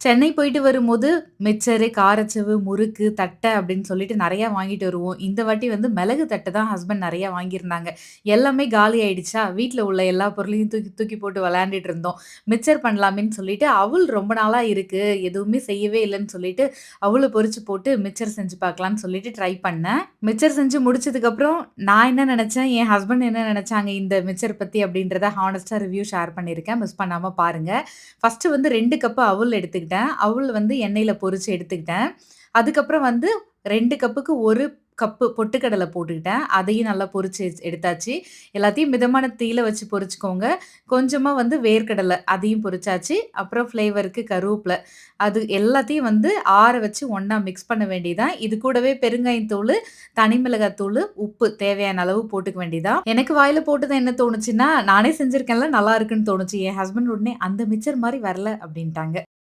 சென்னை போயிட்டு வரும்போது மிச்சரு, காரச்சேவு, முறுக்கு, தட்ட அப்படின்னு சொல்லிட்டு நெறையா வாங்கிட்டு வருவோம். இந்த வாட்டி வந்து மிளகு தட்டு தான் ஹஸ்பண்ட் நெறையா வாங்கியிருந்தாங்க. எல்லாமே காலி ஆயிடுச்சா, வீட்ல உள்ள எல்லா பொருளையும் தூக்கி தூக்கி போட்டு விளையாண்டுட்டு இருந்தோம். மிச்சர் பண்ணலாமேன்னு சொல்லிட்டு, அவுல் ரொம்ப நாளா இருக்கு. எதுவுமே செய்யவே இல்லன்னு சொல்லிட்டு, அவுல பொரிச்சு போட்டு மிச்சர் செஞ்சு பார்க்கலான்னு சொல்லிட்டு ட்ரை பண்ணேன். மிச்சர் செஞ்சு முடிச்சதுக்கப்புறம், நான் என்ன நெனச்சேன், என் ஹஸ்பண்ட் என்ன நெனச்சாங்க இந்த மிச்சர் பத்தி அப்படின்றத ஹானஸ்ட்டா ரிவ்யூ ஷேர் பண்ணியிருக்கேன். மிஸ் பண்ணாம பாருங்க. ஃபர்ஸ்ட்டு வந்து 2 கப்பு அவுல் எடுத்துக்கிட்டேன். அவுல் வந்து எண்ணெயில பொரிச்சு எடுத்துக்கிட்டேன். அதுக்கப்புறம் வந்து 2 கப்புக்கு 1 கப்பு பொட்டுக்கடல போட்டுக்கிட்டேன். அதையும் நல்லா பொரிச்சு எடுத்தாச்சு. எல்லாத்தையும் மிதமான தீயில வச்சு பொரிச்சுக்கோங்க. கொஞ்சமா வந்து வேர்க்கடல அதையும் பொரிச்சாச்சு. அப்புறம் ஃப்ளேவருக்கு கருவேப்பில. அது எல்லாத்தையும் வந்து ஆற வச்சு ஒண்ணா மிக்ஸ் பண்ண வேண்டியது தான். இது கூடவே பெருங்காயம் தூளு, தனி மிளகாய் தூளு, உப்பு தேவையான அளவு போட்டுக்க வேண்டியது தான். எனக்கு வாயில போட்டதும் என்ன தோணுச்சுன்னா, நானே செஞ்சிருக்கேன்ல நல்லா இருக்குன்னு தோணுச்சு. என் ஹஸ்பண்ட் உடனே "அந்த மிக்சர் மாரி வரல" அப்படின்ட்டாங்க.